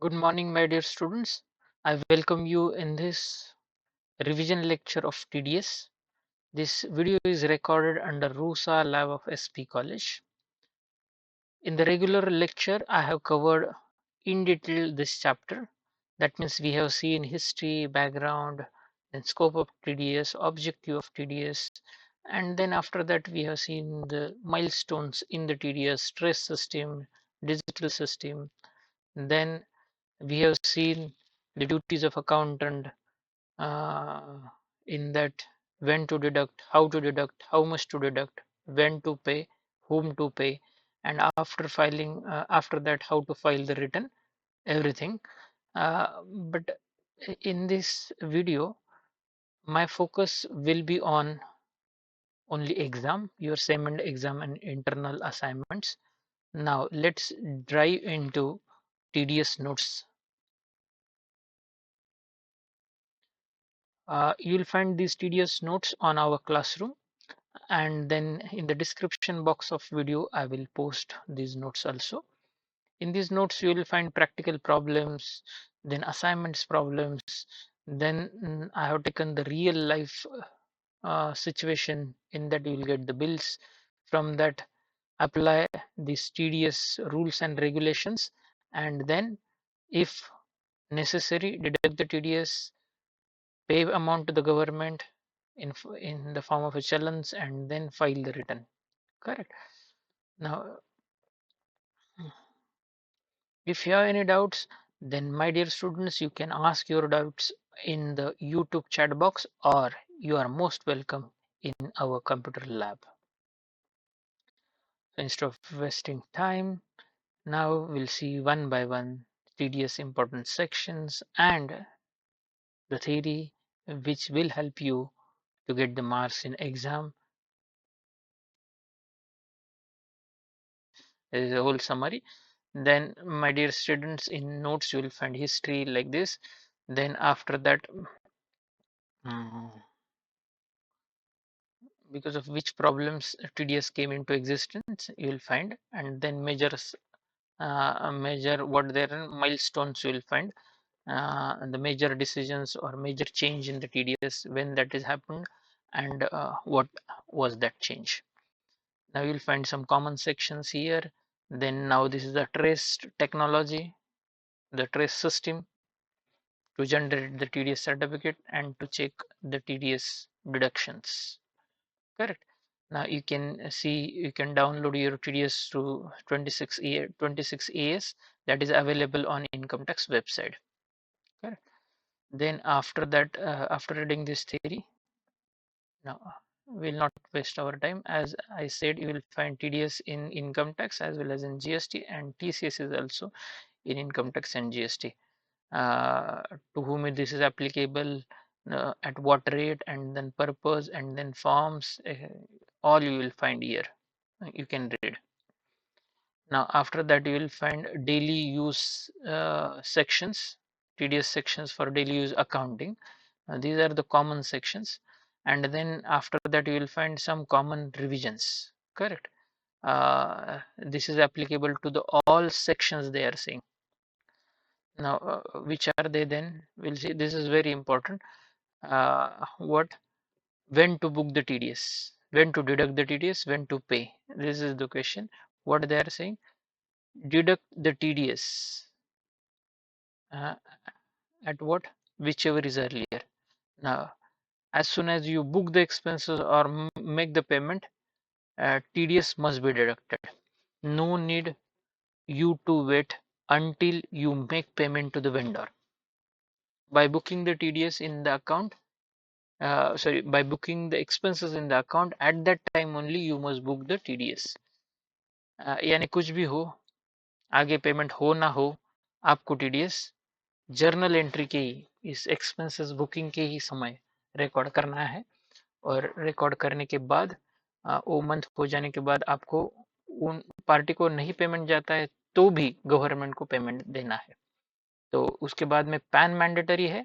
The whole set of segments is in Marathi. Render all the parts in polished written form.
Good morning, my dear students. I welcome you in this revision lecture of TDS. This video is recorded under RUSA Lab of SP College. In the regular lecture, I have covered in detail this chapter. That means we have seen history, background, then scope of TDS, objective of TDS, and then after that we have seen the milestones in the TDS, trace system, digital system. Then we have seen the duties of accountant, uh, in that when to deduct, how much to deduct, when to pay, whom to pay, and after filing, after that how to file the return, everything. But in this video, my focus will be on only exam, your SEM exam and internal assignments. Now let's dive into TDS notes. You'll find these TDS notes on our classroom, and then in the description box of video I will post these notes also. In these notes you will find practical problems, then assignments problems, then I have taken the real life situation. In that you will get the bills. From that, apply these TDS rules and regulations, and then if necessary deduct the TDS, pay amount to the government in the form of a challenge, and then file the return. Correct. Now, if you have any doubts, then my dear students, you can ask your doubts in the YouTube chat box, or you are most welcome in our computer lab. So instead of wasting time, now we'll see one by one tedious important sections and the theory which will help you to get the marks in exam. There is a whole summary. Then, my dear students, in notes you will find history like this. Then after that, mm, because of which problems TDS came into existence, you will find, and then measures, measure what their milestones you will find, and the major decisions or major change in the TDS when that is happened, and what was that change. Now you'll find some common sections here. Then now this is the trace technology, the trace system to generate the TDS certificate and to check the TDS deductions. Correct. Now you can see, you can download your TDS to 26 AS that is available on income tax website. Correct. Then after that, after reading this theory, now we'll not waste our time. As I said, you will find TDS in income tax as well as in GST, and TCS is also in income tax and GST. To whom this is applicable, at what rate, and then purpose, and then forms, all you will find here. You can read. Now after that you will find daily use sections, TDS sections for daily use accounting. These are the common sections, and then after that you will find some common revisions. Correct. This is applicable to the all sections they are saying. Now, which are they then? We'll see. This is very important. What? When to book the TDS? When to deduct the TDS? When to pay? This is the question. What they are saying? Deduct the TDS. Uh, at what? Whichever is earlier. Now, as soon as you book the expenses or make the payment, TDS must be deducted. No need you to wait until you make payment to the vendor. By booking the TDS in the account, sorry, by booking the expenses in the account, at that time only you must book the TDS. यानी कुछ भी हो, आगे पेमेंट हो ना हो, आपको TDS जर्नल एंट्री के ही, इस एक्सपेंसेस बुकिंग के ही समय रिकॉर्ड करना है, और रिकॉर्ड करने के बाद वो मंथ हो जाने के बाद आपको उन पार्टी को नहीं पेमेंट जाता है तो भी गवर्नमेंट को पेमेंट देना है। तो उसके बाद में पैन मैंडेटरी है,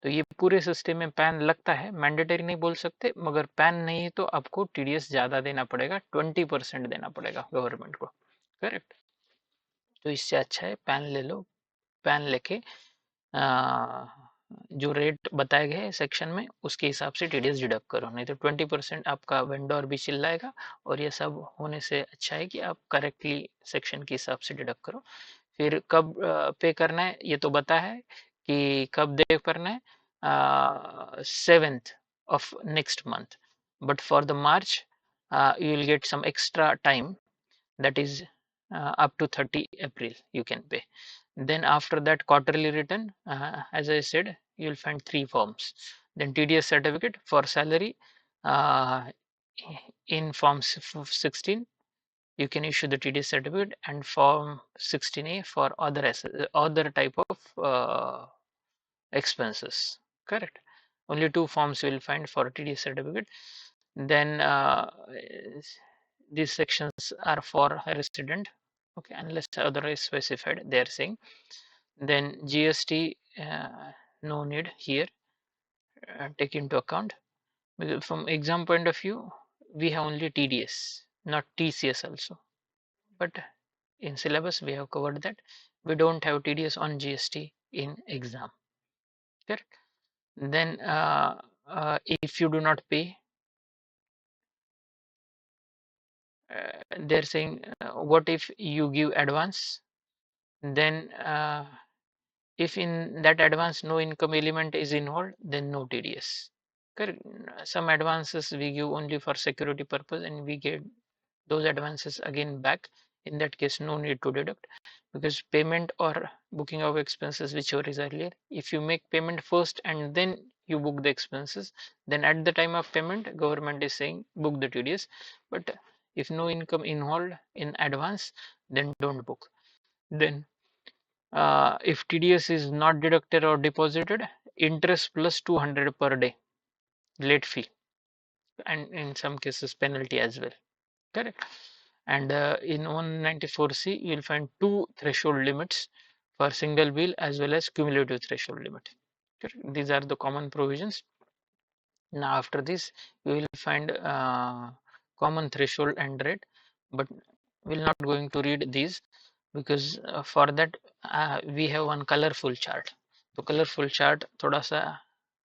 तो ये पूरे सिस्टम में पैन लगता है, मैंडेटरी नहीं बोल सकते, मगर पैन नहीं है तो आपको TDS ज़्यादा देना पड़ेगा, 20% देना पड़ेगा गवर्नमेंट को। करेक्ट। तो इससे अच्छा है पैन ले लो, पैन लेके जो रेट बताए गए सेक्शन में उसके हिसाब से टीडीएस डिडक्ट करो, नहीं तो 20% आपका वेंडर भी चिल्लाएगा। और ये सब होने से अच्छा है कि आप करेक्टली सेक्शन के हिसाब से डिडक्ट करो। फिर कब पे करना है ये तो बता है कि कब पे करना है, 7th of next month, but for the March you will get some extra time, that is up to 30 April you can pay. Then after that quarterly return, as I said, you will find 3 forms. Then TDS certificate for salary, uh, in form 16 you can issue the TDS certificate, and form 16A for other type of expenses. Correct. Only 2 forms you will find for TDS certificate. Then these sections are for a resident, okay, unless otherwise specified they are saying. Then GST, no need here, take into account, because from exam point of view we have only TDS, not TCS also, but in syllabus we have covered that we don't have TDS on GST in exam. Correct. Then if you do not pay, they're saying what if you give advance, then if in that advance no income element is involved, then no TDS. Correct. Some advances we give only for security purpose and we get those advances again back. In that case, no need to deduct, because payment or booking of expenses, whichever is earlier, if you make payment first and then you book the expenses, then at the time of payment government is saying book the TDS. But if no income involved in advance, then don't book. Then if TDS is not deducted or deposited, interest plus 200 per day late fee, and in some cases penalty as well. Correct. And in 194C you will find 2 threshold limits for single bill as well as cumulative threshold limit. Correct. These are the common provisions. Now after this you will find common threshold and rate, but we're not going to read these, because for that we have one colorful chart. तो कलरफुल चार्ट थोड़ा सा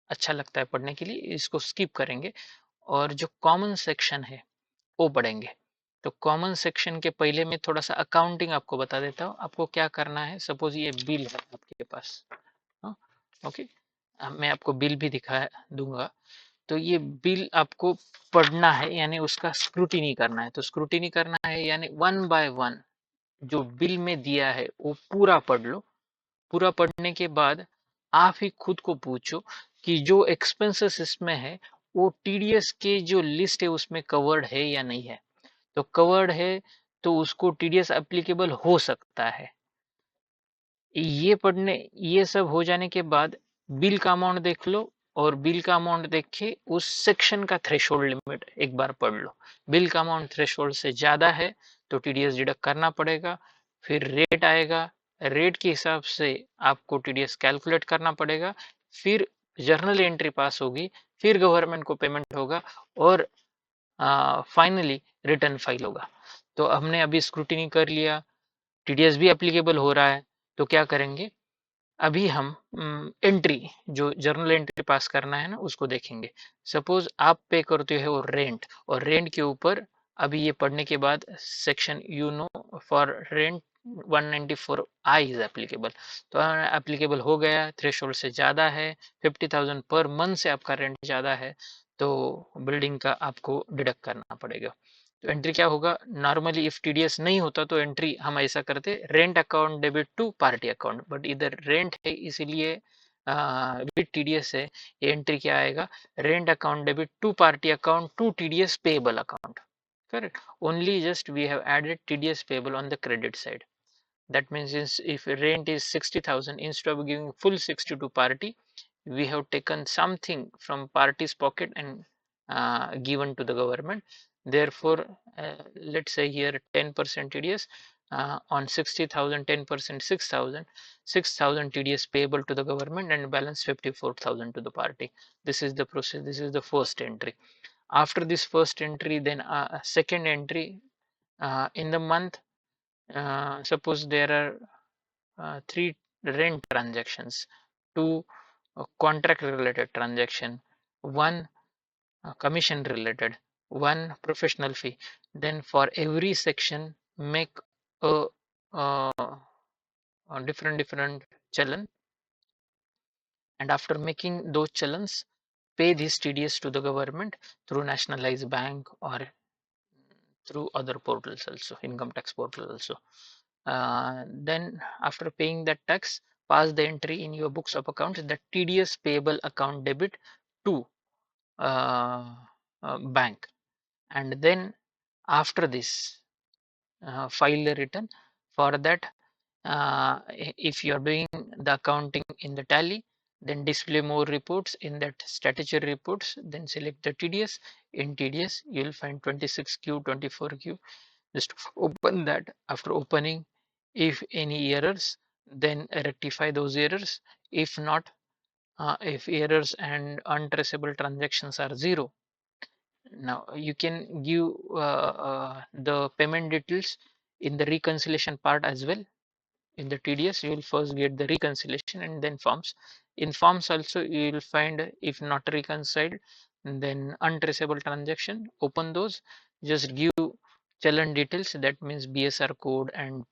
अच्छा लगता है पढ़ने के लिए, इसको स्किप करेंगे और जो कॉमन सेक्शन है वो पढ़ेंगे। तो कॉमन सेक्शन के पहले मैं थोड़ा सा अकाउंटिंग आपको बता देता हूँ, आपको क्या करना है। सपोज ये बिल है आपके पास, ओके, मैं आपको बिल भी दिखा दूंगा। तो ये बिल आपको पढ़ना है, यानी उसका स्क्रूटिनी करना है। तो स्क्रूटिनी करना है यानी 1 by 1 जो बिल में दिया है वो पूरा पढ़ लो। पूरा पढ़ने के बाद आप ही खुद को पूछो कि जो एक्सपेंसेस इसमें है वो टीडीएस के जो लिस्ट है उसमें कवर्ड है या नहीं है। तो कवर्ड है तो उसको टीडीएस एप्लीकेबल हो सकता है। ये सब हो जाने के बाद बिल का अमाउंट देख लो, और बिल का अमाउंट देख के उस सेक्शन का थ्रेशोल्ड लिमिट एक बार पढ़ लो। बिल का अमाउंट थ्रेशोल्ड से ज्यादा है तो टीडीएस डिडक्ट करना पड़ेगा। फिर रेट आएगा, रेट के हिसाब से आपको टीडीएस कैलकुलेट करना पड़ेगा। फिर जर्नल एंट्री पास होगी, फिर गवर्नमेंट को पेमेंट होगा, और फाइनली रिटर्न फाइल होगा। तो हमने अभी स्क्रूटिनी कर लिया, टीडीएस भी एप्लीकेबल हो रहा है, तो क्या करेंगे अभी हम एंट्री जो जर्नल एंट्री पास करना है ना उसको देखेंगे। सपोज आप पे करते हो रेंट, और रेंट के ऊपर अभी ये पढ़ने के बाद section for rent 194 I is applicable. तो एप्लीकेबल हो गया, थ्रेशोल्ड से ज़्यादा है, 50,000 पर मंथ से आपका रेंट ज़्यादा है, तो बिल्डिंग का आपको डिडक्ट करना पड़ेगा। तो एंट्री क्या होगा, नॉर्मली इफ टीडीएस नहीं होता तो एंट्री हम ऐसा करते rent account debit to party account, but इधर रेंट है इसीलिए विद टीडीएस है। ये एंट्री क्या आएगा, rent account debit to party account to TDS payable account. Correct. Only just we have added TDS payable on the credit side. That means if rent is 60,000, instead of giving full 60 to party, we have taken something from party's pocket and given to the government. Therefore, let's say here 10% TDS on 60,000, 10% 6,000, 6,000 TDS payable to the government and balance 54,000 to the party. This is the process. This is the first entry. After this first entry, then second entry in the month. Suppose there are 3 rent transactions, 2 contract related transaction, 1 commission related, 1 professional fee. Then for every section make a, uh, a different challan, and after making those challans, pay these TDS to the government through nationalized bank or through other portals also, income tax portal also. Then after paying that tax, pass the entry in your books of accounts that TDS payable account debit to uh, bank, and then after this file the return. For that, if you are doing the accounting in the tally, then display more reports in that statutory reports, then select the TDS. In TDS you will find 26Q, 24Q. Just open that. After opening, if any errors, then rectify those errors. If not, if errors and untraceable transactions are zero, now you can give the payment details in the reconciliation part as well. In the TDS, you will first get the reconciliation and then forms. In forms also, you will find if not reconciled, then untraceable transaction. Open those, just give challan details, that means BSR code and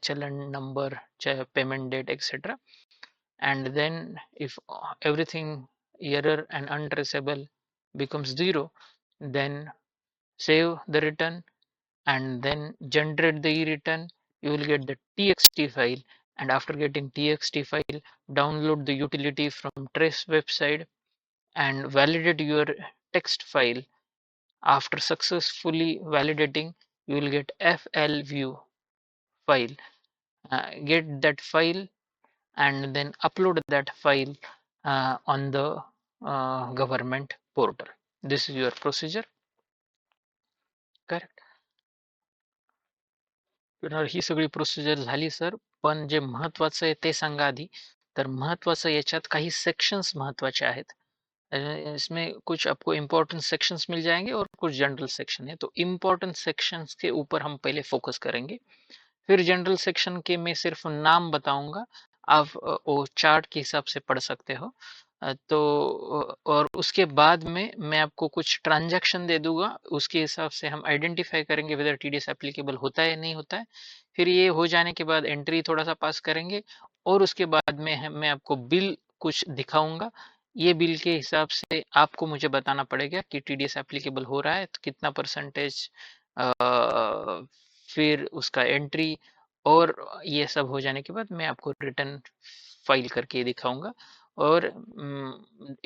challan number, payment date, etc. And then if everything error and untraceable becomes zero, then save the return and then generate the e-return. You will get the txt file, and after getting txt file, download the utility from trace website and validate your text file. After successfully validating, you will get FLView file. Get that file and then upload that file on the government portal. This is your procedure, correct? तर ही सगळी प्रोसिजर झाली सर. पण जे महत्वाचं आहे ते सांगा आधी. तर महत्वाचं याच्यात काही सेक्शंस महत्वाचे आहेत. इसमें कुछ आपको इम्पोर्टेंट सेक्शंस मिल जाएंगे और कुछ जनरल सेक्शन है. तो इम्पोर्टेंट सेक्शंस के ऊपर हम पहले फोकस करेंगे. फिर जनरल सेक्शन के मैं सिर्फ नाम बताऊंगा, आप वो चार्ट के हिसाब से पढ़ सकते हो. तो और उसके बाद में मैं आपको कुछ ट्रांजैक्शन दे दूंगा, उसके हिसाब से हम आइडेंटिफाई करेंगे वेदर TDS एप्लीकेबल होता है या नहीं होता है. फिर ये हो जाने के बाद एंट्री थोड़ा सा पास करेंगे और उसके बाद में मैं आपको बिल कुछ दिखाऊंगा. ये बिल के हिसाब से आपको मुझे बताना पड़ेगा कि TDS एप्लीकेबल हो रहा है तो कितना परसेंटेज, फिर उसका एंट्री, और ये सब हो जाने के बाद मैं आपको रिटर्न फाइल करके दिखाऊंगा. और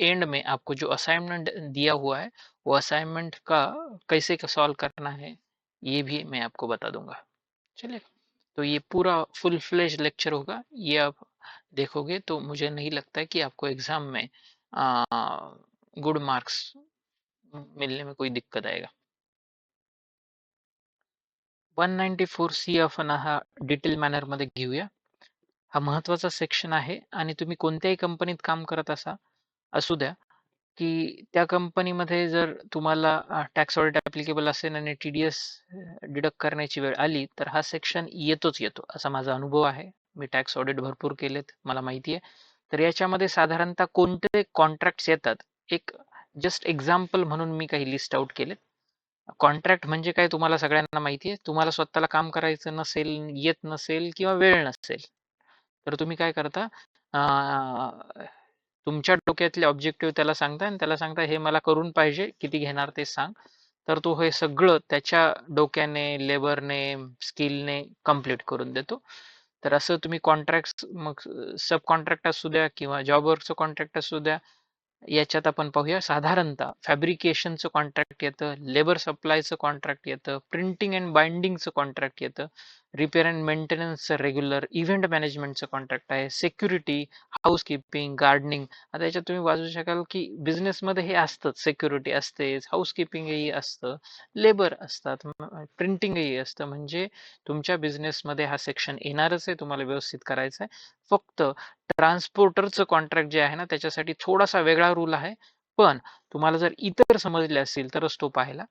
एंड में आपको जो असाइनमेंट दिया हुआ है वो असाइनमेंट का कैसे सॉल्व करना है ये भी मैं आपको बता दूंगा. चलिए, तो ये पूरा फुल फ्लेज लेक्चर होगा. ये आप देखोगे तो मुझे नहीं लगता है कि आपको एग्जाम में गुड मार्क्स मिलने में कोई दिक्कत आएगा. 194C आपण हा डिटेल मॅनर मध्ये घेऊया. हा महत्वाचा सेक्शन आहे आणि तुम्ही कोणत्याही कंपनीत काम करत असू द्या, की त्या कंपनीमध्ये जर तुम्हाला टॅक्स ऑडिट ॲप्लिकेबल असेल आणि TDS डिडक्ट करण्याची वेळ आली तर हा सेक्शन येतोच येतो, असा माझा अनुभव आहे. मी टॅक्स ऑडिट भरपूर केलेत, मला माहिती आहे. तर याच्यामध्ये साधारणतः कोणते कॉन्ट्रॅक्ट्स येतात, एक जस्ट एक्झाम्पल म्हणून मी काही लिस्ट आउट केलेत. कॉन्ट्रॅक्ट म्हणजे काय तुम्हाला सगळ्यांना माहिती आहे. तुम्हाला स्वतःला काम करायचं नसेल, येत नसेल किंवा वेळ नसेल, तर तुम्ही काय करता, तुमच्या डोक्यातले ऑब्जेक्टिव्ह त्याला सांगता आणि त्याला सांगता हे मला करून पाहिजे, किती घेणार ते सांग. तर तो हे सगळं त्याच्या डोक्याने, लेबरने, स्किलने कम्प्लीट करून देतो. तर असं तुम्ही कॉन्ट्रॅक्ट, मग सब कॉन्ट्रॅक्ट असू द्या किंवा जॉबवरचं कॉन्ट्रॅक्ट असू द्या, याच्यात आपण पाहूया. साधारणतः फॅब्रिकेशनचं कॉन्ट्रॅक्ट येतं, लेबर सप्लायचं कॉन्ट्रॅक्ट येतं, प्रिंटिंग अँड बाइंडिंगचं कॉन्ट्रॅक्ट येतं, रिपेअर अँड मेंटेनन्सचं रेग्युलर, इव्हेंट मॅनेजमेंटचं कॉन्ट्रॅक्ट आहे, सिक्युरिटी, हाऊसकीपिंग, गार्डनिंग. आता याच्यात तुम्ही वाचू शकाल की बिझनेसमध्ये हे असतंच, सिक्युरिटी असतेच, हाऊसकीपिंगही असतं, लेबर असतात, प्रिंटिंगही असतं. म्हणजे तुमच्या बिझनेसमध्ये हा सेक्शन येणारच आहे, तुम्हाला व्यवस्थित करायचं आहे. फक्त ट्रान्सपोर्टरचं कॉन्ट्रॅक्ट जे आहे ना, त्याच्यासाठी थोडासा वेगळा रूल आहे. पण तुम्हाला जर इतर समजले असतील तरच तो पाहायला.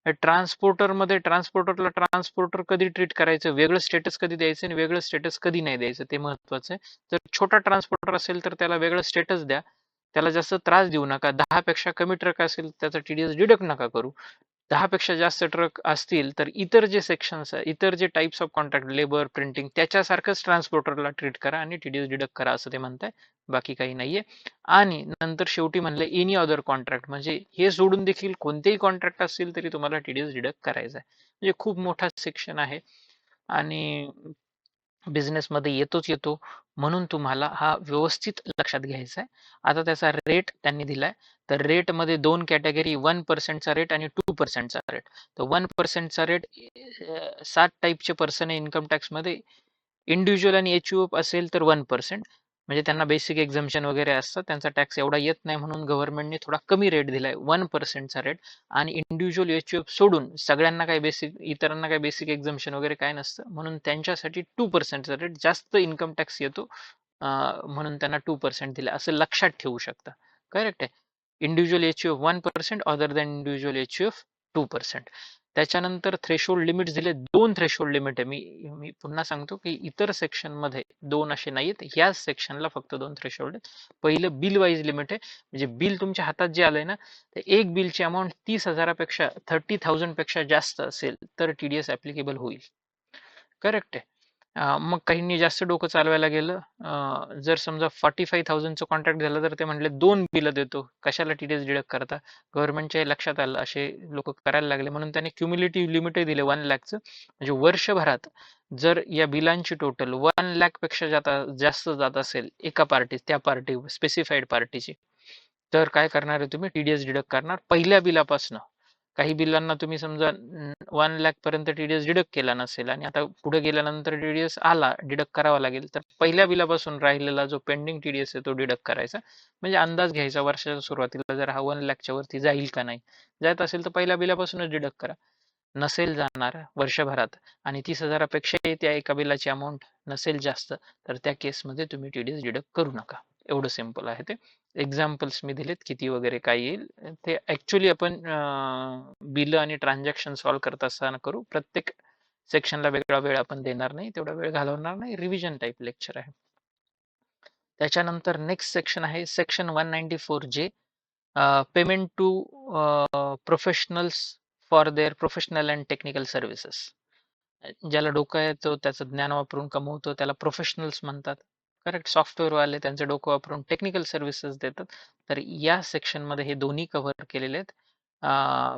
ट्रान्सपोर्टरला ट्रान्सपोर्टर कधी ट्रीट करायचं, वेगळं स्टेटस कधी द्यायचं आणि वेगळं स्टेटस कधी नाही द्यायचं ते महत्वाचं आहे. जर छोटा ट्रान्सपोर्टर असेल तर त्याला वेगळं स्टेटस द्या, त्याला जास्त त्रास देऊ नका. 10 पेक्षा कमी ट्रक असेल त्याचा TDS डिडक्ट नका करू. 10 पेक्षा जास्त ट्रक असतील तर इतर जे सेक्शन्स आहे, इतर जे types of contract, labour, printing त्याच्यासारखंच ट्रान्सपोर्टरला ट्रीट करा आणि TDS डिडक्ट करा असं ते म्हणताय. बाकी काही नाहीये. आणि नंतर शेवटी म्हणलं एनी अदर कॉन्ट्रॅक्ट, म्हणजे हे सोडून देखील कोणतेही कॉन्ट्रॅक्ट असतील तरी तुम्हाला TDS डिडक्ट करायचा आहे. म्हणजे खूप मोठा सेक्शन आहे आणि बिझनेसमध्ये येतोच येतो, म्हणून तुम्हाला हा व्यवस्थित लक्षात घ्यायचा आहे. आता त्याचा रेट त्यांनी दिलाय, तर रेटमध्ये दोन कॅटेगरी, 1% रेट आणि 2% रेट. तर 1% रेट 7 टाईपचे पर्सन आहे इन्कम टॅक्समध्ये. इंडिव्हिज्युअल आणि HUF असेल तर 1%, म्हणजे त्यांना बेसिक एक्झम्पशन वगैरे असतं, त्यांचा टॅक्स एवढा येत नाही म्हणून गव्हर्नमेंटने थोडा कमी रेट दिलाय 1%चा रेट. आणि इंडिव्हिज्युअल HUF सोडून सगळ्यांना काही बेसिक, इतरांना काही बेसिक एक्झम्पशन वगैरे काय नसतं म्हणून त्यांच्यासाठी 2%चा रेट, जास्त इन्कम टॅक्स येतो म्हणून त्यांना 2% दिला, असं लक्षात ठेवू शकता. करेक्ट आहे. Individual HUF 1%, other than individual HUF 2%. त्याच्यानंतर थ्रेशोल्ड लिमिट दिले, 2 थ्रेशोल्ड लिमिट आहे. मी मी पुन्हा सांगतो की इतर सेक्शन मध्ये 2 असे नाहीत, ह्याच सेक्शनला फक्त 2 थ्रेशोल्ड आहेत. पहिलं बिल वाईज लिमिट आहे, म्हणजे बिल तुमच्या हातात जे आलंय ना, तर एक बिलची अमाऊंट 30,000पेक्षा 30,000 पेक्षा जास्त असेल तर TDS ऍप्लिकेबल होईल. करेक्ट आहे. मग काहींनी जास्त डोकं चालवायला गेलं. जर समजा 45,000चं कॉन्ट्रॅक्ट झालं तर ते म्हणले 2 बिलं देतो, कशाला TDS डिडक्ट करता. गव्हर्नमेंटच्या लक्षात आलं असे लोक करायला लागले म्हणून त्याने क्युम्युलेटिव्ह लिमिटही दिले 1 लाखचं. म्हणजे वर्षभरात जर या बिलांची टोटल 1 लाखपेक्षा जास्त जात असेल एका पार्टी, त्या पार्टी स्पेसिफाईड पार्टीची, तर काय करणार आहे तुम्ही, TDS डिडक्ट करणार पहिल्या बिलापासून. काही बिलांना तुम्ही समजा 1 लाख पर्यंत TDS डिडक्ट केला नसेल आणि आता पुढे गेल्यानंतर TDS आला, डिडक्ट करावा लागेल, तर पहिल्या बिलापासून राहिलेला जो पेंडिंग TDS आहे तो डिडक्ट करायचा. म्हणजे अंदाज घ्यायचा वर्षाच्या सुरुवातीला जर हा 1 लाखच्या वरती जाईल का नाही. जात असेल तर पहिल्या बिलापासूनच डिडक्ट करा. नसेल जाणार वर्षभरात आणि 30,000पेक्षा त्या एका बिलाची अमाऊंट नसेल जास्त, तर त्या केसमध्ये तुम्ही TDS डिडक्ट करू नका. एवढं सिंपल आहे ते. एक्झाम्पल्स मी दिलेत किती वगैरे काय येईल ते. ऍक्च्युली आपण बिल आणि ट्रान्झॅक्शन सॉल्व्ह करत असताना करू. प्रत्येक सेक्शनला वेगळा वेळ आपण देणार नाही, तेवढा वेळ घालवणार नाही. रिव्हिजन टाईप लेक्चर आहे. त्याच्यानंतर नेक्स्ट सेक्शन आहे section 194J, payment to professionals for their professional and technical services. ज्याला डोकं आहे तो त्याचं ज्ञान वापरून कमवतो त्याला प्रोफेशनल्स म्हणतात. करेक्ट. सॉफ्टवेअरवाले त्यांचं डोकं वापरून टेक्निकल सर्व्हिसेस देतात. तर या सेक्शनमध्ये हे दोन्ही कव्हर केलेले आहेत,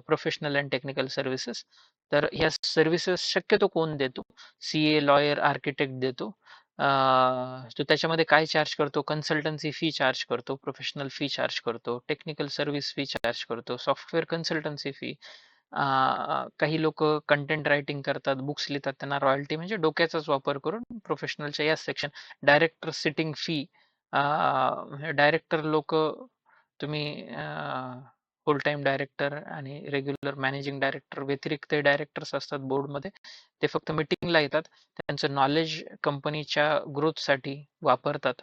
प्रोफेशनल अँड टेक्निकल सर्व्हिसेस. तर ह्या सर्व्हिसेस शक्यतो कोण देतो, CA, लॉयर, आर्किटेक्ट देतो. तो त्याच्यामध्ये काय चार्ज करतो, कन्सल्टन्सी फी चार्ज करतो, प्रोफेशनल फी चार्ज करतो, टेक्निकल सर्व्हिस फी चार्ज करतो, सॉफ्टवेअर कन्सल्टन्सी फी. काही लोक कंटेंट रायटिंग करतात, बुक्स लिहितात, त्यांना रॉयल्टी, म्हणजे डोक्याचाच वापर करून प्रोफेशनलच्या या section. Director sitting fee, director लोक, तुम्ही फुल टाइम डायरेक्टर आणि रेग्युलर मॅनेजिंग डायरेक्टर व्यतिरिक्त डायरेक्टर्स असतात बोर्डमध्ये, ते फक्त मीटिंगला येतात, त्यांचं नॉलेज कंपनीच्या ग्रोथसाठी वापरतात.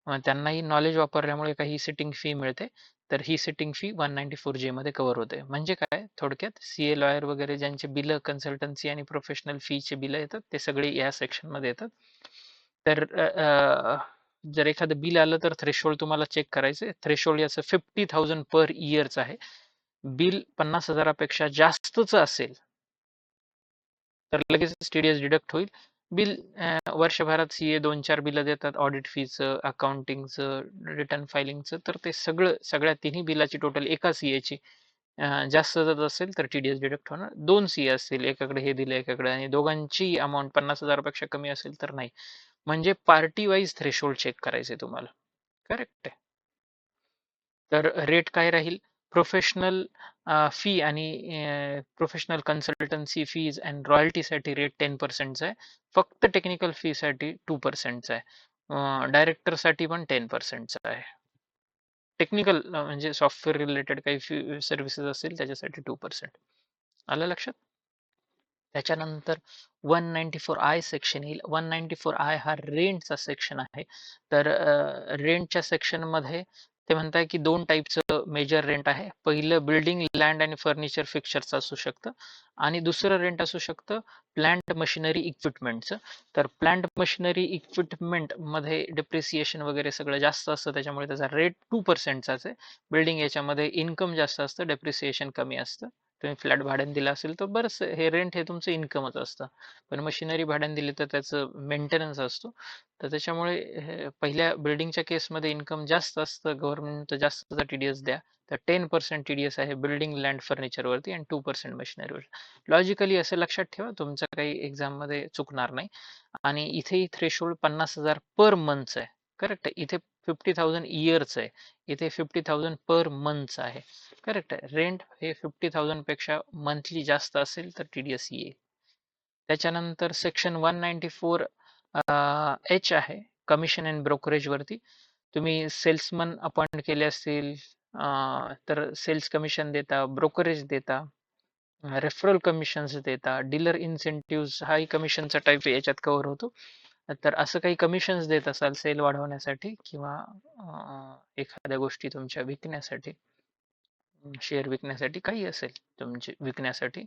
त्यांनाही नॉलेज वापरल्यामुळे काही सिटिंग फी मिळते, तर ही सिटिंग फी 194J मध्ये कव्हर होते. म्हणजे काय, थोडक्यात CA, लॉयर वगैरे ज्यांचे बिल, कन्सल्टन्सी आणि प्रोफेशनल फीचे बिल येतात ते सगळे या सेक्शन मध्ये येतात. तर जर एखादं बिल आलं तर थ्रेशोल्ड तुम्हाला चेक करायचं. थ्रेशोल्ड याचं 50,000 पर इयरचं आहे. बिल 50,000पेक्षा जास्तच असेल तर लगेच TDS डिडक्ट होईल. बिल वर्षभरात CA 2-4 बिलं देतात, ऑडिट फीचं, अकाउंटिंगचं, रिटर्न फायलिंगचं, तर ते सगळ्या तिन्ही बिलाची टोटल एका CA ची जास्त जात असेल तर TDS डिडक्ट होणार. 2 CA असतील, एकाकडे हे दिलं एकाकडे, आणि दोघांची अमाऊंट 50,000पेक्षा कमी असेल तर नाही. म्हणजे पार्टी वाईज थ्रेशोल्ड चेक करायचे तुम्हाला. करेक्ट आहे. तर रेट काय राहील, प्रोफेशनल फी आणि प्रोफेशनल कन्सल्टन्सी फीज अँड रॉयल्टीसाठी रेट 10%चा आहे. फक्त टेक्निकल फीसाठी 2%चा आहे. डायरेक्टरसाठी पण 10%चा आहे. टेक्निकल म्हणजे सॉफ्टवेअर रिलेटेड काही सर्व्हिसेस असतील त्याच्यासाठी 2%. आलं लक्षात. त्याच्यानंतर 194I सेक्शन येईल. 194I हा रेंटचा सेक्शन आहे. तर रेंटच्या सेक्शनमध्ये ते म्हणताय की 2 टाईपचं मेजर रेंट आहे. पहिलं बिल्डिंग, लँड आणि फर्निचर फिक्चरचं असू शकतं आणि दुसरं रेंट असू शकतं प्लांट मशिनरी इक्विपमेंटचं. तर प्लांट मशिनरी इक्विपमेंटमध्ये डिप्रिसिएशन वगैरे सगळं जास्त असतं, त्याच्यामुळे त्याचा रेट 2%चाच आहे. बिल्डिंग याच्यामध्ये इन्कम जास्त असतं, डेप्रिसिएशन कमी असतं. तुम्ही फ्लॅट भाड्याने दिला असेल तर बरंच हे रेंट हे तुमचं इन्कमच असतं. पण मशिनरी भाड्याने दिली तर त्याचं मेंटेनन्स असतो. तर त्याच्यामुळे पहिल्या बिल्डिंगच्या केसमध्ये इन्कम जास्त असतं, गव्हर्नमेंट जास्तचा टीडीएस द्या. तर 10% टीडीएस आहे बिल्डिंग, लँड, फर्निचरवरती आणि 2% मशिनरीवर. लॉजिकली असं लक्षात ठेवा, तुमचं काही एक्झाममध्ये चुकणार नाही. आणि इथेही थ्रेशोल्ड 50,000 पर मंथचं आहे. करेक्ट आहे. इथे 50,000 इयरचं आहे, इथे 50,000 पर मंथचं आहे. करेक्ट आहे. रेंट हे 50,000 पेक्षा मंथली जास्त असेल तर टीडीएस येईल. त्याच्यानंतर सेक्शन 194 एच आहे कमिशन अँड ब्रोकरेज वरती. तुम्ही सेल्समन अपॉइंट केले असतील तर सेल्स कमिशन देता, ब्रोकरेज देता, रेफरल कमिशन्स देता, डीलर इन्सेंटिव्ह हाही कमिशनचा टाईप याच्यात कव्हर होतो. तर असं काही कमिशन्स देत असाल सेल वाढवण्यासाठी किंवा एखाद्या गोष्टी तुमच्या विकण्यासाठी, शेअर विकण्यासाठी, काही असेल तुमचे विकण्यासाठी,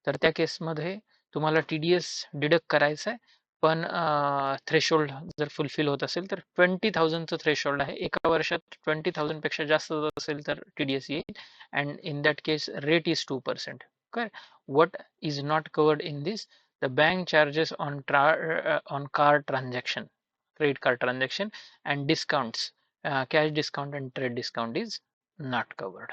तर त्या केसमध्ये तुम्हाला टीडीएस डिडक्ट करायचा आहे. पण थ्रेशोल्ड जर फुलफिल होत असेल तर 20,000चं थ्रेशोल्ड आहे. एका वर्षात 20,000 पेक्षा जास्त असेल तर टीडीएस येईल. And in that case rate is 2%. काय what is not covered in this? The bank charges on card transaction, credit card transaction, and discounts, cash discount and trade discount is not covered.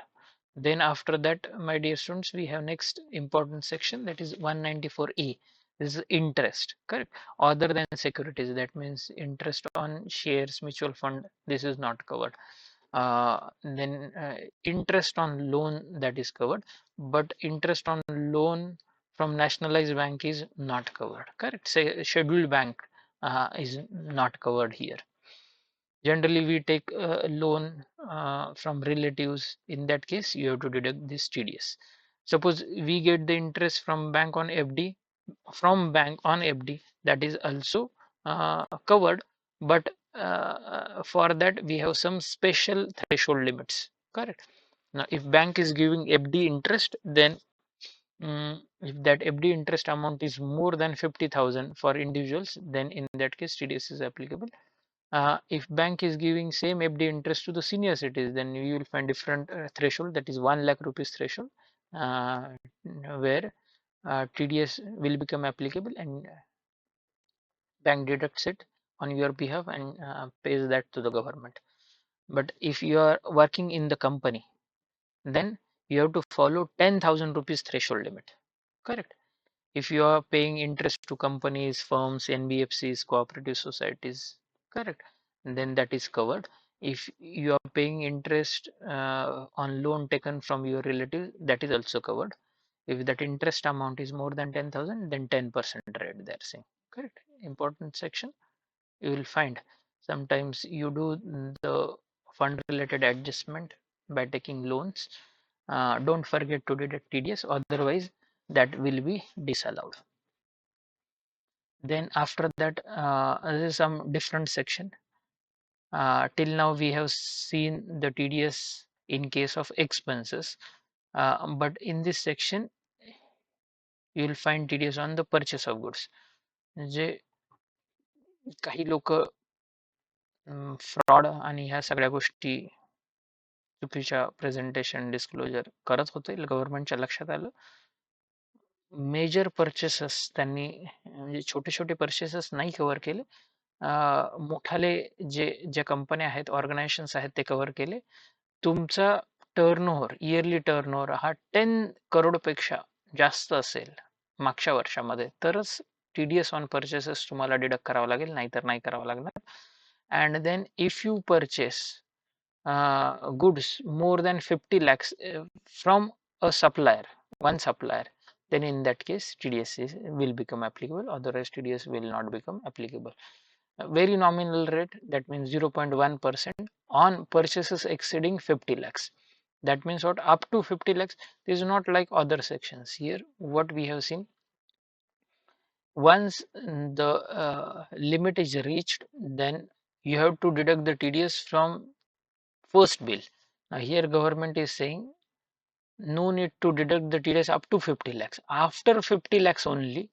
Then after that, my dear students, we have next important section, that is 194A. This is interest, correct? Other than securities, that means interest on shares, mutual fund, this is not covered. Then interest on loan, that is covered, but interest on loan from nationalized bank is not covered, correct? Say scheduled bank is not covered here. Generally we take a loan from relatives. In that case you have to deduct this TDS. Suppose we get the interest from bank on FD, that is also covered, but for that we have some special threshold limits, correct? Now if bank is giving FD interest, then if that FD interest amount is more than 50,000 for individuals, then in that case TDS is applicable. If bank is giving same FD interest to the senior citizens, then you will find different threshold, that is 1 lakh rupees threshold, uh, where TDS will become applicable, and bank deducts it on your behalf and pays that to the government. But if you are working in the company, then you have to follow 10,000 rupees threshold limit, correct? If you are paying interest to companies, firms, NBFCs, cooperative societies, correct, then that is covered. If you are paying interest on loan taken from your relative, that is also covered. If that interest amount is more than 10,000, then 10% rate they are saying, correct? Important section. You will find sometimes you do the fund related adjustment by taking loans. Don't forget to deduct TDS, otherwise that will be disallowed. Then after that, there is some different section. Till now we have seen the TDS in case of expenses, but in this section you will find TDS on the purchase of goods. जे काही लोक फ्रॉड आणि ह्या सगळ्या गोष्टी चुकीच्या प्रेझेंटेशन डिस्क्लोजर करत होते, गव्हर्नमेंटच्या लक्षात आलं. मेजर परचेसेस त्यांनी म्हणजे छोटे छोटे परचेसेस नाही कव्हर केले. मोठाले ज्या कंपन्या आहेत, ऑर्गनायझेशन्स आहेत, ते कव्हर केले. तुमचा टर्नओव्हर, इयरली टर्नओव्हर हा 10 करोड पेक्षा जास्त असेल मागच्या वर्षामध्ये, तरच TDS ऑन परचेसेस तुम्हाला डिडक्ट करावं लागेल, नाहीतर नाही करावं लागणार. And then if you purchase goods more than 50 lakhs from a supplier, one supplier, then in that case TDS will become applicable, otherwise TDS will not become applicable. A very nominal rate, that means 0.1% on purchases exceeding 50 lakhs. That means what? Up to 50 lakhs. This is not like other sections. Here what we have seen, once the limit is reached, then you have to deduct the TDS from first bill. Now here government is saying no need to deduct the TDS up to 50 lakhs. After 50 lakhs only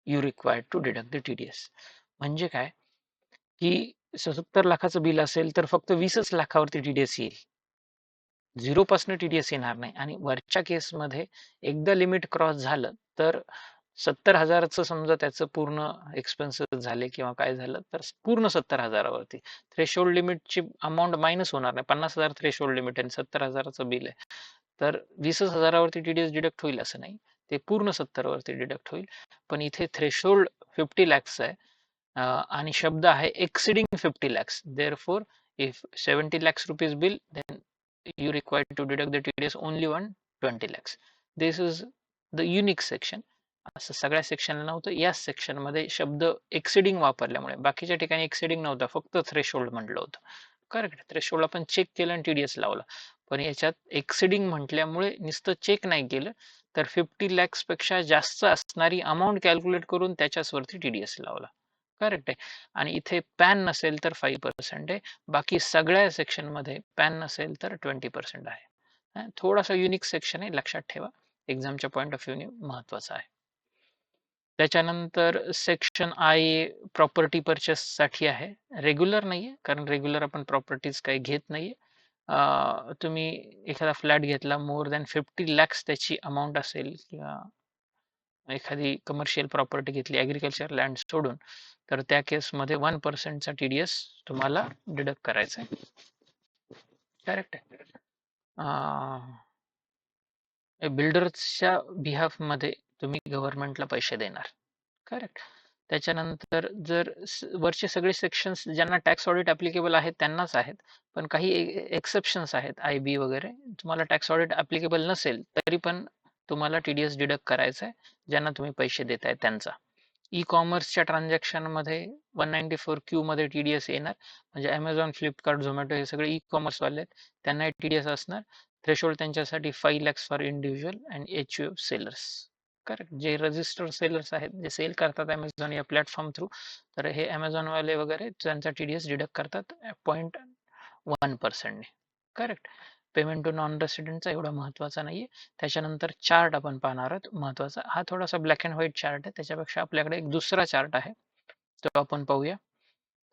you required to deduct the TDS. म्हणजे काय की 70 लाखाचं बिल असेल तर फक्त 20च लाखावरती TDS येईल. 0 पासून TDS येणार नाही. आणि वरच्या केसमध्ये एकदा लिमिट क्रॉस झालं तर 70,000चं समजा त्याचं पूर्ण एक्सपेन्सेस झाले किंवा काय झालं तर पूर्ण 70,000वरती थ्रेशोल्ड लिमिटची अमाऊंट मायनस होणार नाही. 50,000 थ्रेशोल्ड लिमिट आणि 70,000चं बिल आहे तर 20च हजारावरती TDS डिडक्ट होईल असं नाही. ते पूर्ण 70 वरती डिडक्ट होईल. पण इथे थ्रेशोल्ड 50 lakhs आहे आणि शब्द आहे एक्सिडिंग 50 lakhs. Therefore, if 70 lakhs rupees bill, then you required to deduct the TDS only on 20 lakhs. This is the unique section. असं सगळ्या सेक्शनला नव्हतं. याच सेक्शनमध्ये शब्द एक्सिडिंग वापरल्यामुळे बाकीच्या ठिकाणी एक्सिडिंग नव्हता, फक्त थ्रेशोल्ड म्हटलं होतं. करेक्ट. थ्रेशोल्ड आपण चेक केलं आणि TDS लावला. पण याच्यात एक्सिडिंग म्हटल्यामुळे नुसतं चेक नाही केलं तर 50 lakhs पेक्षा जास्त असणारी अमाऊंट कॅल्क्युलेट करून त्याच्यावरती TDS लावला. करेक्ट आहे. आणि इथे पॅन नसेल तर 5% आहे. बाकी सगळ्या सेक्शनमध्ये पॅन नसेल तर 20% आहे. थोडासा युनिक सेक्शन आहे, लक्षात ठेवा. एक्झामच्या पॉईंट ऑफ व्ह्यूने महत्वाचा आहे. त्याच्यानंतर सेक्शन I प्रॉपर्टी परचेस साठी आहे. रेग्युलर नाहीये कारण रेग्युलर आपण प्रॉपर्टीज काही घेत नाहीये. तुम्ही एखादा फ्लॅट घेतला मोर दॅन 50 lakhs त्याची अमाऊंट असेल किंवा एखादी कमर्शियल प्रॉपर्टी घेतली ॲग्रिकल्चर लँड सोडून तर त्या केसमध्ये 1%चा TDS तुम्हाला डिडक्ट करायचा आहे. करेक्ट आहे. बिल्डर्सच्या बिहाफमध्ये तुम्ही गव्हर्नमेंटला पैसे देणार. करेक्ट. त्याच्यानंतर जर वरचे सगळे सेक्शन्स ज्यांना टॅक्स ऑडिट ॲप्लिकेबल आहेत त्यांनाच आहेत. पण काही एक्सेप्शन्स आहेत IB वगैरे. तुम्हाला टॅक्स ऑडिट ॲप्लिकेबल नसेल तरी पण तुम्हाला TDS डिडक्ट करायचा आहे ज्यांना तुम्ही पैसे देताय त्यांचा. ई कॉमर्सच्या ट्रान्झॅक्शनमध्ये 194Q मध्ये TDS येणार. म्हणजे Amazon, फ्लिपकार्ट, झोमॅटो हे सगळे ई कॉमर्सवाले आहेत. त्यांनाही TDS असणार. थ्रेशोल्ड त्यांच्यासाठी 5 lakhs for individual and HUF sellers. Correct. जे रजिस्टर्ड सेलर्स आहेत जे सेल करतात Amazon या प्लॅटफॉर्म थ्रू तर हे Amazon वाले वगैरे त्यांचा TDS डिडक्ट करतात 0.1%. करेक्ट. पेमेंट टू नॉन रेसिडेंटचा एवढा महत्वाचा नाहीये. त्याच्यानंतर चार्ट आपण पाहणार आहोत महत्वाचा. हा थोडासा ब्लॅक अँड व्हाईट चार्ट आहे. त्याच्यापेक्षा आपल्याकडे एक दुसरा चार्ट आहे तो आपण पाहूया.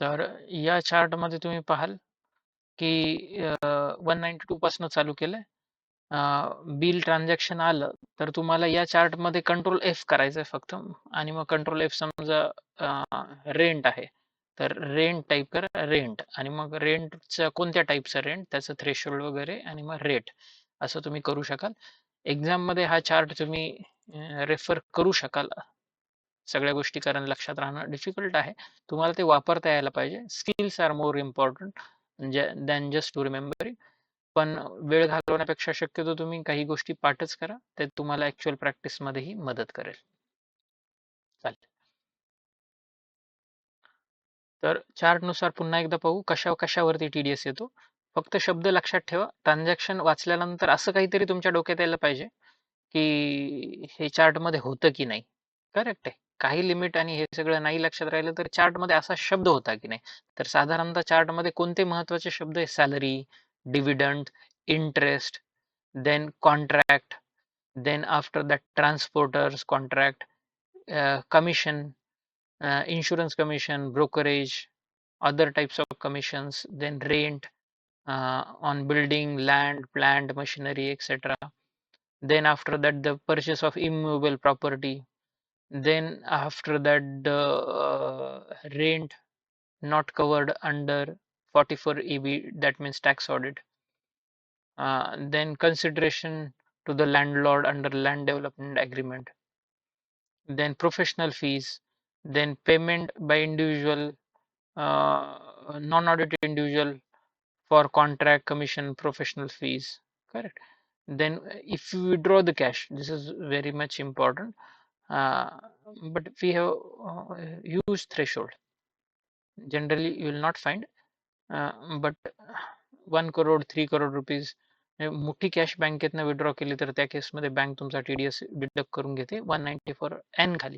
तर या चार्टमध्ये तुम्ही पाहाल की 192 पासून चालू केलंय. बिल ट्रान्झॅक्शन आलं तर तुम्हाला या चार्टमध्ये कंट्रोल F करायचं आहे फक्त. आणि मग कंट्रोल F समजा रेंट आहे तर रेंट टाईप करा रेंट आणि मग रेंटचं कोणत्या टाईपचं रेंट त्याचं थ्रेशोल्ड वगैरे आणि मग रेट असं तुम्ही करू शकाल. एक्झाममध्ये हा चार्ट तुम्ही रेफर करू शकाल सगळ्या गोष्टी कारण लक्षात राहणं डिफिकल्ट आहे. तुम्हाला ते वापरता यायला पाहिजे. Skills are more important than just to remembering. पण वेळ घालवण्यापेक्षा शक्यतो तुम्ही काही गोष्टी पाठच करा. ते तुम्हाला ऍक्च्युअल प्रॅक्टिसमध्येही मदत करेल. चालेल. तर चार्टनुसार पुन्हा एकदा पाहू कशावरती TDS येतो. फक्त शब्द लक्षात ठेवा. ट्रान्झॅक्शन वाचल्यानंतर असं काहीतरी तुमच्या डोक्यात यायला पाहिजे की हे चार्टमध्ये होतं की नाही. करेक्ट आहे. काही लिमिट आणि हे सगळं नाही लक्षात राहिलं तर चार्टमध्ये असा शब्द होता की नाही. तर साधारणतः चार्टमध्ये कोणते महत्वाचे शब्द आहे? Salary, dividend, interest, then contract, then after that transporters contract, commission, insurance commission, brokerage, other types of commissions, then rent on building, land, plant, machinery, etc. Then after that the purchase of immovable property. Then after that the rent not covered under 44EB, that means tax audit. Then consideration to the landlord under land development agreement, then professional fees, then payment by individual, non-audited individual for contract, commission, professional fees. Correct. Then if you withdraw the cash, this is very much important. Uh, but we have huge threshold. Generally, you will not find, but 1 crore, 3 crore rupees मोठी कॅश बँकेतनं विड्रॉ केली तर त्या केसमध्ये बँक तुमचा TDS डिडक्ट करून घेते 194N खाली.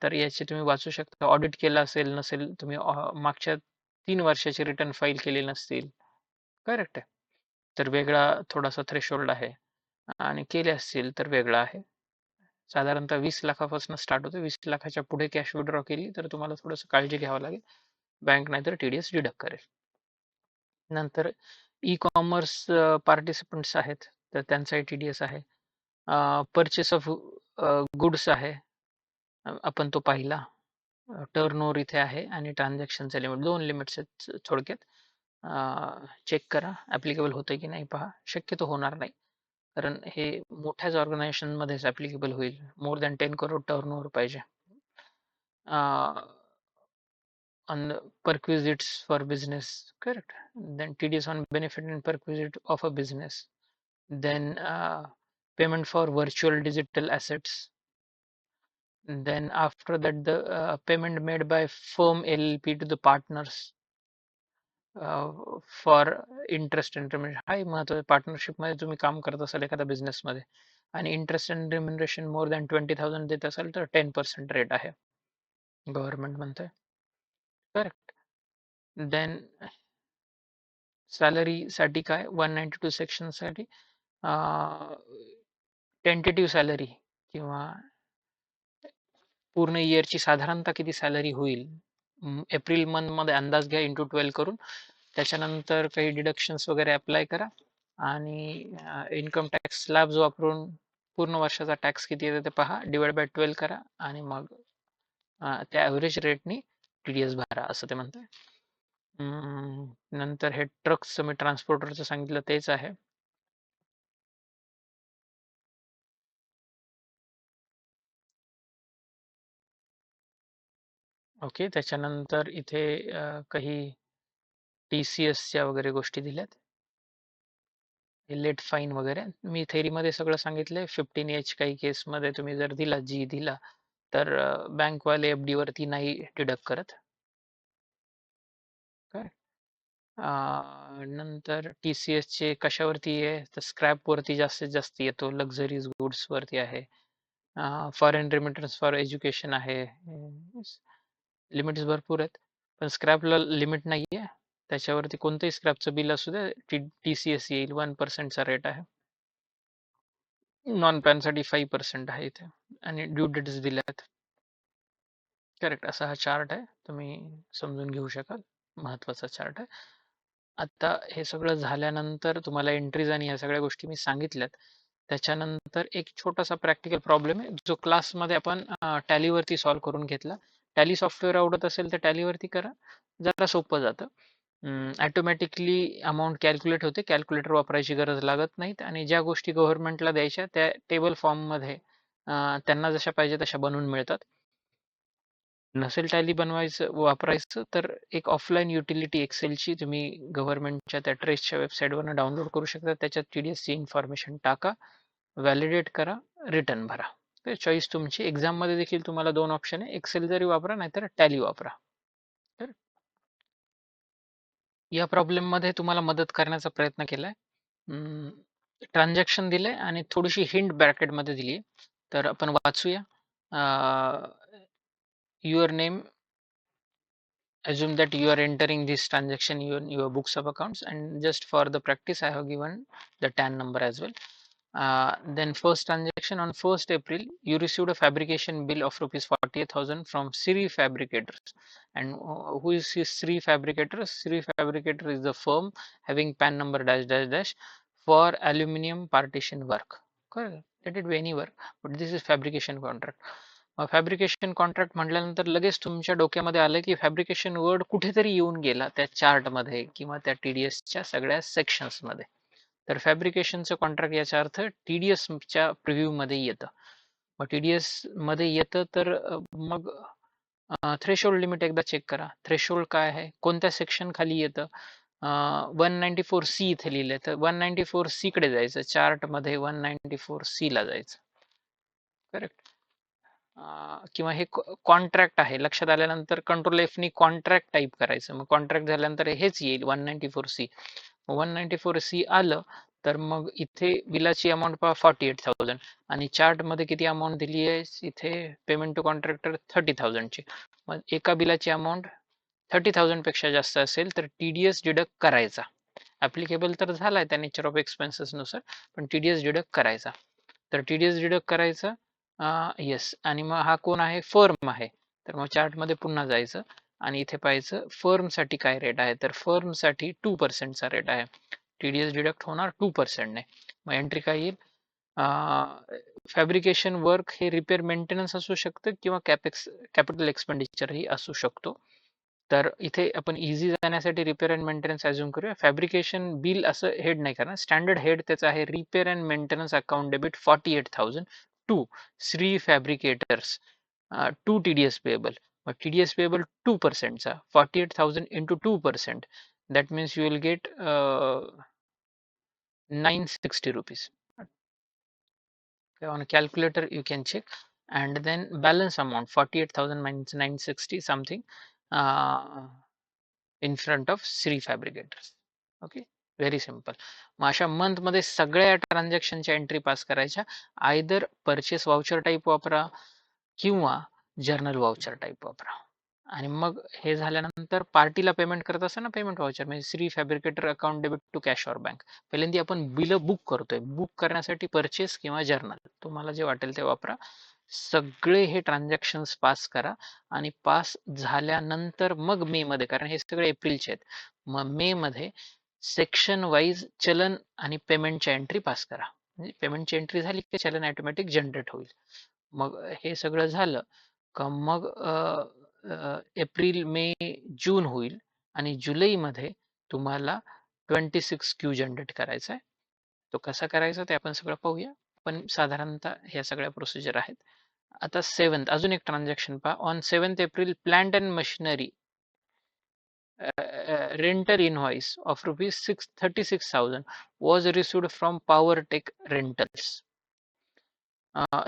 तर याचे तुम्ही वाचू शकता. ऑडिट केलं असेल नसेल तुम्ही मागच्या 3 वर्षाचे रिटर्न फाईल केले नसतील करेक्ट आहे. तर वेगळा थोडासा थ्रेशोल्ड आहे आणि केले असतील तर वेगळा आहे. साधारणतः 20 लाखापासून स्टार्ट होते. 20 लाखाच्या पुढे कॅश विड्रॉ केली तर तुम्हाला थोडंसं काळजी घ्यावं लागेल. बँक नाहीतर TDS डिडक्ट करेल. नंतर ई-कॉमर्स पार्टिसिपंट्स आहेत, तर त्यांचाही TDS आहे. पर्चेस ऑफ गुड्स आहे. आपण तो पाहिला. टर्नओव्हर इथे आहे आणि ट्रान्झॅक्शनचं लिमिट. 2 लिमिट्स आहेत थोडक्यात. चेक करा ॲप्लिकेबल होतं की नाही पहा. शक्यतो होणार नाही. कारण हे मोठ्याच ऑर्गनायझेशनमध्येच ॲप्लिकेबल होईल. मोर दॅन 10 करोड टर्नओव्हर पाहिजे. On the perquisites for business, correct? Then TDS on benefit and perquisite of a business. Then payment for virtual digital assets. Then after that, the payment made by firm LLP to the partners for interest and remuneration. हाही महत्वाचं. पार्टनरशिपमध्ये तुम्ही काम करत असाल एखाद्या बिझनेसमध्ये आणि interest and remuneration more than 20,000 देत असाल तर 10% रेट आहे गव्हर्नमेंट म्हणतंय. करेक्ट. देन सॅलरीसाठी काय 192 सेक्शनसाठी टेंटेटिव्ह सॅलरी किंवा पूर्ण इयरची साधारणतः किती सॅलरी होईल एप्रिल मंथमध्ये अंदाज घ्या इंटू 12 करून. त्याच्यानंतर काही डिडक्शन्स वगैरे अप्लाय करा आणि इन्कम टॅक्स स्लॅब्स वापरून पूर्ण वर्षाचा टॅक्स किती येतो ते पहा, डिवाइड बाय 12 करा आणि मग त्या ॲव्हरेज रेटनी TDS भरा असं ते म्हणतंय. नंतर हे ट्रक्सचं मी ट्रान्सपोर्टरचं सांगितलं तेच आहे. ओके. त्याच्यानंतर इथे काही TCSच्या वगैरे गोष्टी दिल्यात. लेट फाईन वगैरे. मी थेरीमध्ये सगळं सांगितलंय. 15H काही केसमध्ये तुम्ही जर दिला दिला तर बँकवाले FD वरती नाही डिडक्ट करत. काय नंतर TCSचे कशावरती आहे तर स्क्रॅप वरती जास्तीत जास्त येतो. लक्झरीज गुड्स वरती आहे. फॉरेन रेमिटन्स फॉर एज्युकेशन आहे. लिमिट्स भरपूर आहेत पण स्क्रॅपला लिमिट नाही आहे. त्याच्यावरती कोणतंही स्क्रॅपचं बिल असू दे TCS येईल. 1% रेट आहे. नॉन पॅनसाठी 5% आहे इथे आणि ड्यू डेट्स दिल्यात. करेक्ट. असा हा चार्ट आहे. तुम्ही समजून घेऊ शकाल. महत्वाचा चार्ट आहे. आता हे सगळं झाल्यानंतर तुम्हाला एंट्रीज आणि ह्या सगळ्या गोष्टी मी सांगितल्यात. त्याच्यानंतर एक छोटासा प्रॅक्टिकल प्रॉब्लेम आहे जो क्लासमध्ये आपण टॅलीवरती सॉल्व्ह करून घेतला. टॅली सॉफ्टवेअर आवडत असेल तर टॅलीवरती करा. जरा सोपं जातं. ऑटोमॅटिकली अमाऊंट कॅल्क्युलेट होते. कॅल्क्युलेटर वापरायची गरज लागत नाहीत आणि ज्या गोष्टी गव्हर्नमेंटला द्यायच्या त्या टेबल फॉर्ममध्ये त्यांना जशा पाहिजे तशा बनवून मिळतात. नसेल टॅली बनवायचं वापरायचं तर एक ऑफलाईन युटिलिटी एक्सेलची तुम्ही गव्हर्नमेंटच्या त्या ट्रेसच्या वेबसाईटवरनं डाउनलोड करू शकता. त्याच्यात TDSची इन्फॉर्मेशन टाका, व्हॅलिडेट करा, रिटर्न भरा. तर चॉईस तुमची. एक्झाममध्ये देखील तुम्हाला 2 ऑप्शन आहे. एक्सेल जरी वापरा नाहीतर टॅली वापरा. तर या प्रॉब्लेममध्ये तुम्हाला मदत करण्याचा प्रयत्न केलाय. ट्रान्झॅक्शन दिलंय आणि थोडीशी हिंट ब्रॅकेटमध्ये दिली आहे. तर आपण वाचूया. Your name, assume that you are entering this transaction in your books of accounts, and just for the practice I have given the TAN number as well. Then first transaction on 1st April you received a fabrication bill of rupees 48,000 from Sri Fabricators. And who is Sri Fabricators? Sri Fabricator is the firm having PAN number dash dash dash for aluminium partition work. Correct. Let it be any work, but this is fabrication contract. Fabrication contract म्हटल्यानंतर लगेच तुमच्या डोक्यामध्ये आलं की फॅब्रिकेशन वर्ड कुठेतरी येऊन गेला त्या चार्टमध्ये किंवा त्या TDSच्या सगळ्या सेक्शन्समध्ये. तर फॅब्रिकेशनचं कॉन्ट्रॅक्ट याचा अर्थ TDSच्या प्रिव्ह्यूमध्ये येतं. मग TDS मध्ये येतं तर मग थ्रेशोल्ड लिमिट एकदा चेक करा. थ्रेशोल्ड काय आहे, कोणत्या सेक्शन खाली येतं. 194C इथे लिहिलंय तर 194C कडे जायचं. चार्टमध्ये 194C ला जायचं. करेक्ट. किंवा हे कॉन्ट्रॅक्ट आहे. लक्षात आल्यानंतर कंट्रोल F नी कॉन्ट्रॅक्ट टाईप करायचं. मग कॉन्ट्रॅक्ट झाल्यानंतर हेच येईल 194C. 194C आलं तर मग इथे बिलाची अमाऊंट पहा 48,000 आणि चार्टमध्ये किती अमाऊंट दिली आहे इथे पेमेंट टू कॉन्ट्रॅक्टर 30,000 ची. मग एका बिलाची अमाऊंट 30,000 पेक्षा जास्त असेल तर TDS डिडक्ट करायचा. ऍप्लिकेबल तर झालाय त्या नेचर ऑफ एक्सपेन्सेस नुसार, पण टीडीएस डिडक्ट करायचा. तर टीडीएस डिडक्ट करायचं. येस. आणि मग हा कोण आहे? फर्म आहे. तर मग चार्टमध्ये पुन्हा जायचं आणि इथे पाहायचं फर्मसाठी काय रेट आहे. तर फर्मसाठी 2%चा रेट आहे. टीडीएस डिडक्ट होणार 2%ने. मग एंट्री काय येईल? फॅब्रिकेशन वर्क हे रिपेअर मेंटेनन्स असू शकतं किंवा कॅपिटल एक्सपेंडिचरही असू शकतो. तर इथे आपण इझी जाण्यासाठी रिपेअर अँड मेंटेनन्स ॲझ्युम करूया. फॅब्रिकेशन बिल असं हेड नाही करणार. स्टँडर्ड हेड त्याचं आहे repair and maintenance account debit 48,000 to Shri fabricators to TDS payable. मग टीडीएस पेएबल 2%चा 48,000 into 2%, that means you will get 960 rupees. On a calculator you can check, and then balance amount 48,000 minus 960 something in front of Sri Fabricators. Okay, very simple. मग अशा मंथ मध्ये सगळ्या ट्रान्झॅक्शनच्या एंट्री पास करायच्या. आयदर परचेस वाउचर टाईप वापरा किंवा जर्नल वाउचर टाईप वापरा. आणि मग हे झाल्यानंतर पार्टीला पेमेंट करत असताना पेमेंट वाउचर म्हणजे Shri fabricator account debit to cash or bank. पहिल्यांदा आपण बिल बुक करतोय. बुक करण्यासाठी परचेस किंवा जर्नल तुम्हाला जे वाटेल ते वापरा. सगळे हे ट्रान्झॅक्शन्स पास करा आणि पास झाल्यानंतर मग मे मध्ये, कारण हे सगळे एप्रिलचे आहेत, मग मे मध्ये सेक्शन वाईज चलन आणि पेमेंटच्या एंट्री पास करा. म्हणजे पेमेंटची एंट्री झाली की चलन ऑटोमॅटिक जनरेट होईल. मग हे सगळं झालं का मग एप्रिल मे जून होईल आणि जुलैमध्ये तुम्हाला 26Q जनरेट करायचा आहे. तो कसा करायचा ते आपण सगळं पाहूया, पण साधारणतः ह्या सगळ्या प्रोसिजर आहेत. आता 7th अजून एक ट्रान्झॅक्शन पहा. On 7th April plant and machinery rental invoice of rupees 36,000 was received from PowerTech Rentals.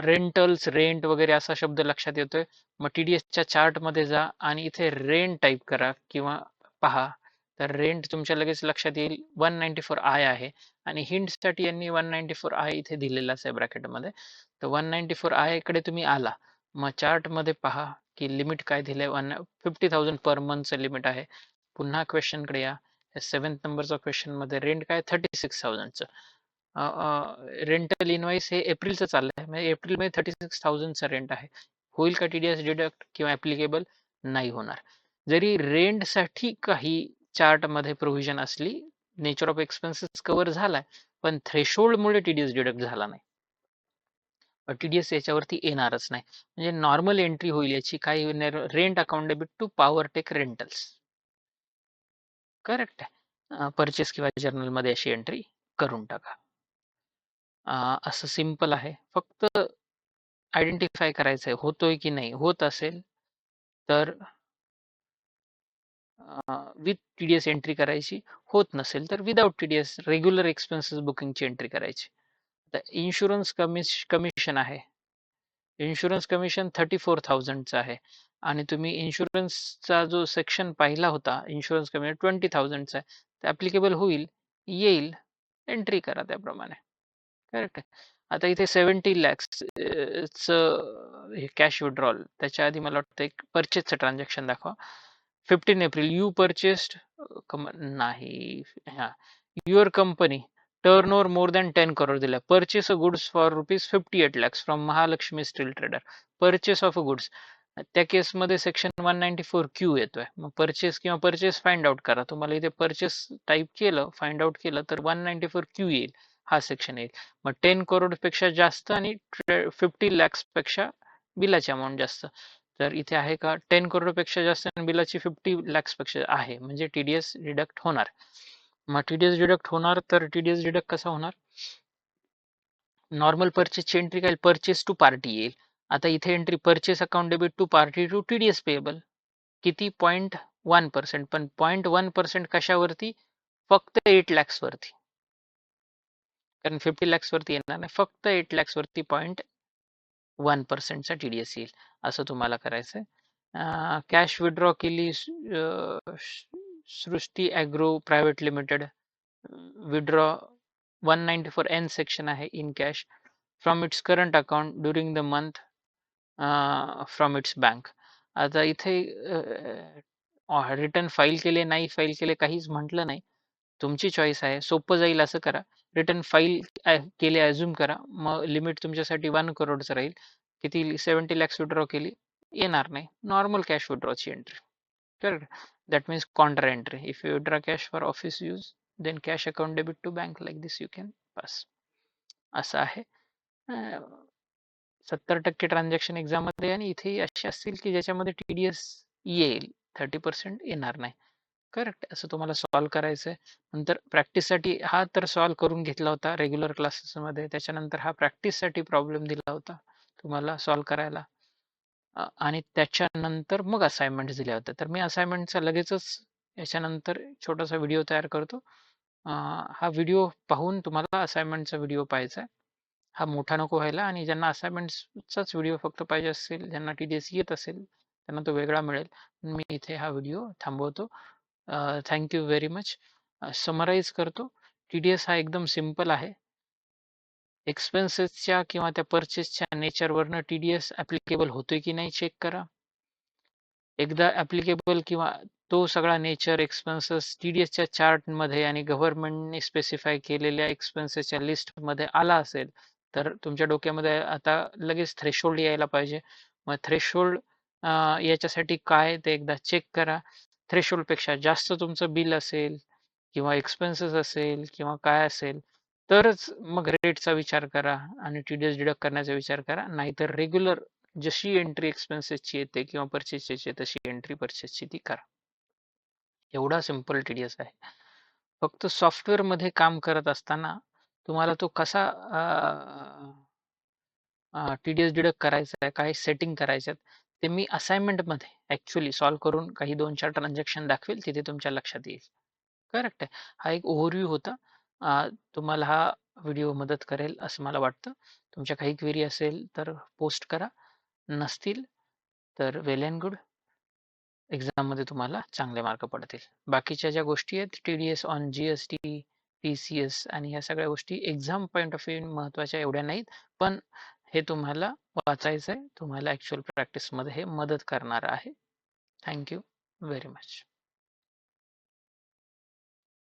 Rentals, rent वगैरे असा शब्द लक्षात येतोय. मग टीडीएसच्या चार्ट मध्ये जा आणि इथे रेंट टाईप करा किंवा पहा. तर रेंट तुमच्या लगेच लक्षात येईल 194I आहे आणि हिंटसाठी यांनी 194I इथे दिलेलाच आहे ब्रॅकेटमध्ये. तर 194I कडे तुम्ही आला, मग चार्ट मध्ये पहा की लिमिट काय दिलंय. 50,000 पर मंथचं लिमिट आहे. पुन्हा क्वेश्चनकडे या. 7th नंबरचा क्वेश्चन मध्ये रेंट काय 36,000चं. रेंटल इनवाइस हे एप्रिलचं चाललंय, म्हणजे एप्रिल मध्ये 36,000चा रेंट आहे. होईल का टीडीएस डिडक्ट किंवा ऍप्लिकेबल? नाही होणार. जरी रेंटसाठी काही चार्ट मध्ये प्रोव्हिजन असली, नेचर ऑफ एक्सपेन्सेस कव्हर झालाय, पण थ्रेशोल्डमुळे टीडीएस डिडक्ट झाला नाही. टीडीएस याच्यावरती येणारच नाही. म्हणजे नॉर्मल एंट्री होईल याची. काय rent account debit to Powertech rentals. Correct आहे. परचेस किंवा जर्नल मध्ये अशी एंट्री करून टाका. असं सिंपल आहे. फक्त आयडेंटिफाय करायचंय होतोय की नाही. होत असेल तर विथ टीडीएस एंट्री करायची. होत नसेल तर विदाउट टीडीएस रेग्युलर एक्सपेन्सेस बुकिंगची एंट्री करायची. आता इन्शुरन्स कमिशन आहे. इन्शुरन्स कमिशन 34,000चा आहे आणि तुम्ही इन्शुरन्सचा जो सेक्शन पाहिला होता, इन्शुरन्स कमिशन 20,000चा आहे. ते ऍप्लिकेबल होईल, येईल, एंट्री करा त्याप्रमाणे. करेक्ट आहे. आता इथे 70 लॅक्स हे कॅश विड्रॉल. त्याच्या आधी मला वाटतं एक परचेसचं ट्रान्झॅक्शन दाखवा. 15 एप्रिल यू परचेस्ड नाही. हा, your company turn over more than 10 crore दिला. Purchase a goods for ₹58 lakhs from Mahalakshmi steel trader. Purchase of a goods त्या केसमध्ये सेक्शन 194Q येतोय. मग परचेस किंवा परचेस फाइंड आउट करा. तुम्हाला इथे परचेस टाईप केलं, फाइंड आउट केलं तर 194Q येईल. हा सेक्शन येईल. मग 10 crore पेक्षा जास्त आणि 50 lakhs पेक्षा बिलाची अमाऊंट जास्त. तर इथे आहे का 10 crore पेक्षा जास्त आणि बिलाची 50 lakhs पेक्षा आहे, म्हणजे टीडीएस डिडक्ट होणार. मग टीडीएस डिडक्ट होणार तर टीडीएस डिडक्ट कसा होणार? नॉर्मल परचेसची एंट्री काय? परचेस टू पार्टी येईल. आता इथे entry purchase account debit to party to TDS payable. किती? 0.1%. पण 0.1% कशावरती? फक्त 8 lakhs वरती. कारण 50 lakhs वरती येणार नाही. फक्त 8 lakhs वरती 0.1%चा टीडीएस येईल. असं तुम्हाला करायचंय. कॅश विड्रॉ केली Srishti agro private limited. Withdraw 194N section आहे in cash from its current account during the month from its bank. आता इथे रिटर्न फाईल केले, नाही फाईल केले, काहीच म्हटलं नाही. तुमची चॉईस आहे. सोपं जाईल असं करा. रिटर्न फाईल केले अझ्युम करा. मग लिमिट तुमच्यासाठी 1 करोडचं राहील. किती 70 लॅक्स विथड्रॉ केली? येणार नाही. नॉर्मल कॅश विथड्रॉची entry. Correct. That means counter entry. If you withdraw cash for office use, then cash account debit to bank like this you can pass. असं आहे. 70% ट्रान्झॅक्शन एक्झाममध्ये आणि इथेही असे असतील की ज्याच्यामध्ये TDS येईल, 30% येणार नाही. करेक्ट. असं तुम्हाला सॉल्व्ह करायचं आहे. नंतर प्रॅक्टिससाठी हा तर सॉल्व्ह करून घेतला होता रेग्युलर क्लासेसमध्ये. त्याच्यानंतर हा प्रॅक्टिससाठी प्रॉब्लेम दिला होता तुम्हाला सॉल्व्ह करायला. आणि त्याच्यानंतर मग असाइनमेंट्स दिल्या होत्या. तर मी असाइनमेंटचा लगेचच याच्यानंतर छोटासा व्हिडिओ तयार करतो. हा व्हिडिओ पाहून तुम्हाला असाइनमेंटचा व्हिडिओ पाहायचा आहे. हा मोठा नको व्हायला आणि ज्यांना असाइनमेंट्सचाच व्हिडिओ फक्त पाहिजे असेल, ज्यांना TDS येत असेल, त्यांना तो वेगळा मिळेल. मी इथे हा व्हिडिओ थांबवतो. Thank you very much. Summarise करतो. TDS हा एकदम सिंपल आहे. एक्सपेन्सेसच्या किंवा त्या पर्चेसच्या नेचरवरनं TDS ॲप्लिकेबल होतोय की नाही चेक करा. एकदा ॲप्लिकेबल किंवा तो सगळा नेचर एक्सपेन्सेस TDSच्या चार्टमध्ये आणि गव्हर्नमेंटने स्पेसिफाय केलेल्या एक्सपेन्सेसच्या लिस्टमध्ये आला असेल, तर तुमच्या डोक्यामध्ये आता लगेच थ्रेशोल्ड यायला पाहिजे. मग थ्रेशोल्ड याच्यासाठी काय ते एकदा चेक करा. थ्रेशोल्डपेक्षा जास्त तुमचं बिल असेल किंवा एक्सपेन्सेस असेल किंवा काय असेल, तरच मग रेटचा विचार करा आणि TDS डिडक्ट करण्याचा विचार करा. नाहीतर रेग्युलर जशी एंट्री एक्सपेन्सेसची येते किंवा परचेसची तशी एंट्री परचेसची ती करा. एवढा सिंपल TDS आहे. फक्त सॉफ्टवेअरमध्ये काम करत असताना तुम्हाला तो कसा TDS डिडक्ट करायचा आहे, काय सेटिंग करायच्यात, ते मी असाइनमेंटमध्ये ॲक्चुअली सॉल्व्ह करून काही 2-4 ट्रान्झॅक्शन दाखवेल, तिथे तुमच्या लक्षात येईल. करेक्ट आहे. हा एक ओव्हरव्ह्यू होता. तुम्हाला हा व्हिडिओ मदत करेल असं मला वाटतं. तुमच्या काही क्वेरी असेल तर पोस्ट करा. नसतील तर वेल अँड गुड. एक्झाममध्ये तुम्हाला चांगले मार्क पडतील. बाकीच्या ज्या गोष्टी आहेत TDS ऑन GST, TCS आणि ह्या सगळ्या गोष्टी एक्झाम पॉइंट ऑफ व्ह्यू महत्त्वाच्या एवढ्या नाहीत. पण हे तुम्हाला वाचायचं आहे. तुम्हाला ॲक्चुअल प्रॅक्टिसमध्ये हे मदत करणार आहे. Thank you very much.